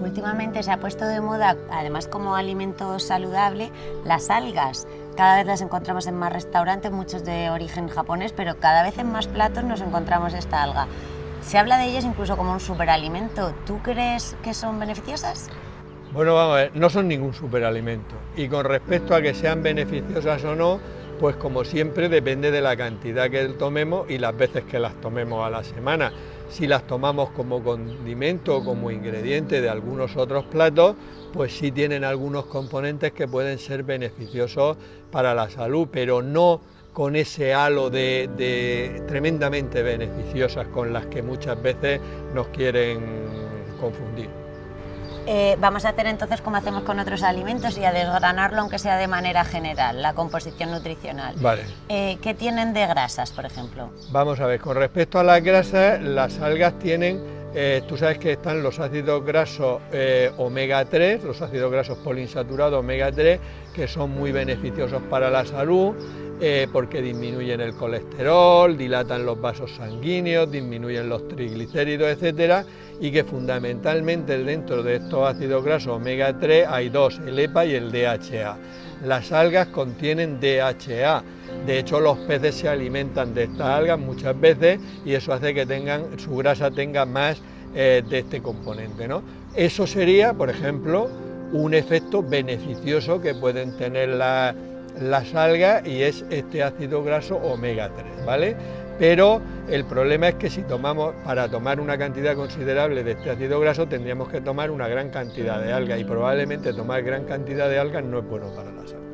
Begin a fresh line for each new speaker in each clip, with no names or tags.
últimamente se ha puesto de moda, además como alimento saludable, las algas. Cada vez las encontramos en más restaurantes, muchos de origen japonés, pero cada vez en más platos nos encontramos esta alga. Se habla de ellas incluso como un superalimento. ¿Tú crees que son beneficiosas?
Bueno, vamos a ver, no son ningún superalimento. Y con respecto a que sean beneficiosas o no, pues como siempre depende de la cantidad que tomemos y las veces que las tomemos a la semana. Si las tomamos como condimento o como ingrediente de algunos otros platos, pues sí tienen algunos componentes que pueden ser beneficiosos para la salud, pero no con ese halo de tremendamente beneficiosas con las que muchas veces nos quieren confundir.
Vamos a hacer entonces como hacemos con otros alimentos y a desgranarlo, aunque sea de manera general, la composición nutricional.
Vale.
¿Qué tienen de grasas, por ejemplo?
Vamos a ver, con respecto a las grasas, las algas tienen, tú sabes que están los ácidos grasos omega 3, los ácidos grasos poliinsaturados omega 3, que son muy beneficiosos para la salud, porque disminuyen el colesterol, dilatan los vasos sanguíneos, disminuyen los triglicéridos, etcétera, y que fundamentalmente dentro de estos ácidos grasos omega 3 hay dos, el EPA y el DHA. Las algas contienen DHA, de hecho los peces se alimentan de estas algas muchas veces y eso hace que su grasa tenga más de este componente, ¿no? Eso sería, por ejemplo, un efecto beneficioso que pueden tener las algas y es este ácido graso omega 3, ¿vale? Pero el problema es que para tomar una cantidad considerable de este ácido graso tendríamos que tomar una gran cantidad de algas y probablemente tomar gran cantidad de algas no es bueno para la salud.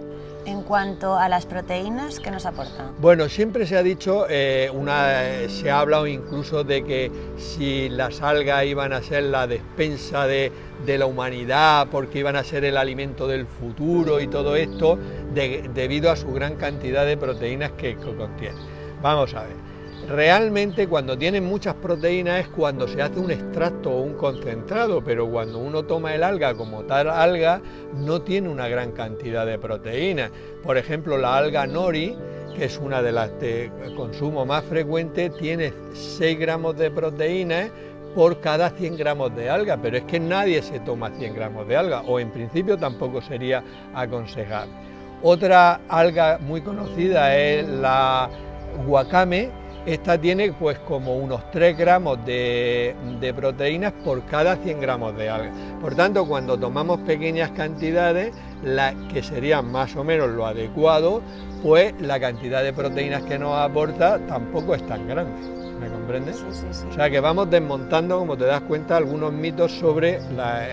En cuanto a las proteínas, ¿qué nos aportan?
Bueno, siempre se ha dicho, se ha hablado incluso de que si las algas iban a ser la despensa de la humanidad, porque iban a ser el alimento del futuro y todo esto, debido a su gran cantidad de proteínas que contiene. Vamos a ver. Realmente cuando tienen muchas proteínas es cuando se hace un extracto o un concentrado, pero cuando uno toma el alga como tal alga no tiene una gran cantidad de proteínas. Por ejemplo, la alga nori, que es una de las de consumo más frecuente, tiene 6 gramos de proteínas por cada 100 gramos de alga, pero es que nadie se toma 100 gramos de alga, o en principio tampoco sería aconsejable. Otra alga muy conocida es la wakame. Esta tiene pues como unos 3 gramos de proteínas por cada 100 gramos de alga. Por tanto, cuando tomamos pequeñas cantidades, que serían más o menos lo adecuado, pues la cantidad de proteínas que nos aporta tampoco es tan grande. ¿Me comprendes?
Sí.
O sea que vamos desmontando, como te das cuenta, algunos mitos sobre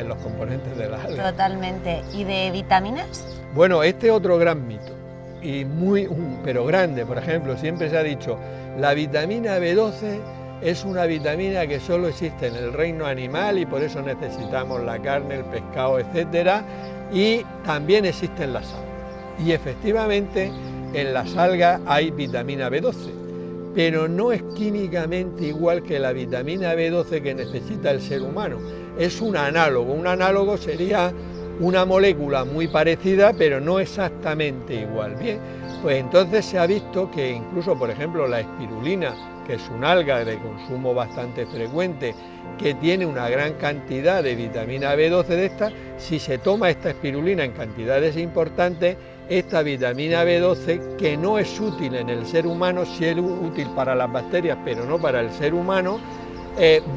los componentes de las algas.
Totalmente. ¿Y de vitaminas?
Bueno, este es otro gran mito, y pero grande. Por ejemplo, siempre se ha dicho, la vitamina B12 es una vitamina que solo existe en el reino animal y por eso necesitamos la carne, el pescado, etcétera, y también existe en las algas. Y efectivamente en las algas hay vitamina B12, pero no es químicamente igual que la vitamina B12 que necesita el ser humano. Es un análogo sería una molécula muy parecida, pero no exactamente igual. Bien, pues entonces se ha visto que incluso, por ejemplo, la espirulina, que es un alga de consumo bastante frecuente, que tiene una gran cantidad de vitamina B12 de esta, si se toma esta espirulina en cantidades importantes, esta vitamina B12, que no es útil en el ser humano, sí es útil para las bacterias, pero no para el ser humano,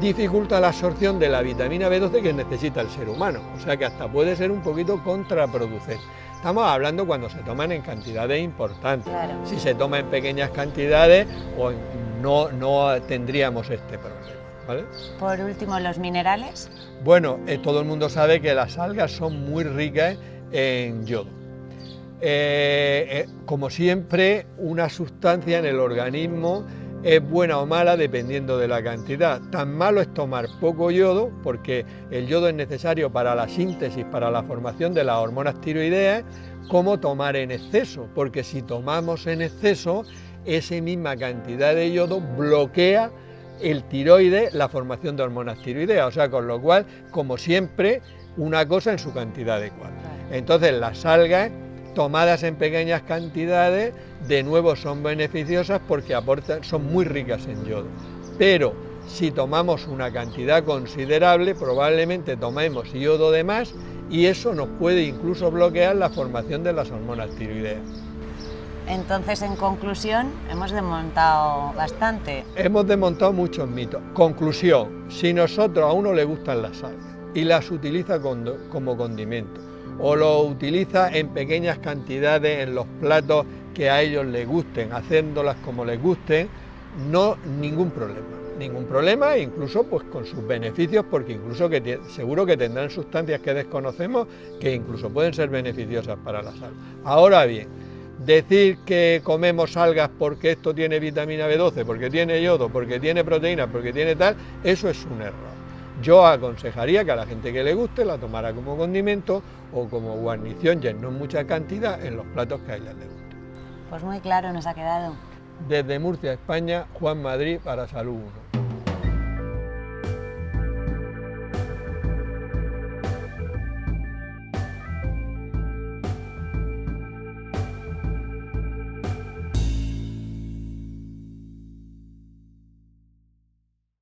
dificulta la absorción de la vitamina B12 que necesita el ser humano, o sea que hasta puede ser un poquito contraproducente. Estamos hablando cuando se toman en cantidades importantes.
Claro.
Si se toma en pequeñas cantidades, no tendríamos este problema, ¿vale?
Por último, los minerales.
Bueno, todo el mundo sabe que las algas son muy ricas en yodo. Como siempre, una sustancia en el organismo es buena o mala dependiendo de la cantidad. Tan malo es tomar poco yodo, porque el yodo es necesario para la síntesis, para la formación de las hormonas tiroideas, como tomar en exceso, porque si tomamos en exceso, esa misma cantidad de yodo bloquea el tiroides, la formación de hormonas tiroideas, o sea, con lo cual, como siempre, una cosa en su cantidad adecuada. Entonces, las algas, tomadas en pequeñas cantidades, de nuevo son beneficiosas porque son muy ricas en yodo, pero Si tomamos una cantidad considerable, probablemente tomemos iodo de más y eso nos puede incluso bloquear la formación de las hormonas tiroideas.
Entonces, en conclusión, hemos desmontado bastante.
Hemos desmontado muchos mitos. Conclusión, si nosotros a uno le gustan las algas y las utiliza como condimento, o lo utiliza en pequeñas cantidades en los platos que a ellos les gusten, haciéndolas como les gusten, no ningún problema, incluso pues con sus beneficios, porque incluso seguro que tendrán sustancias que desconocemos que incluso pueden ser beneficiosas para la salud. Ahora bien, decir que comemos algas porque esto tiene vitamina B12, porque tiene yodo, porque tiene proteínas, porque tiene tal, eso es un error. Yo aconsejaría que a la gente que le guste la tomara como condimento o como guarnición, ya no en mucha cantidad, en los platos que a ellas les gusten.
Pues muy claro nos ha quedado.
Desde Murcia, España, Juan Madrid para Salud 1.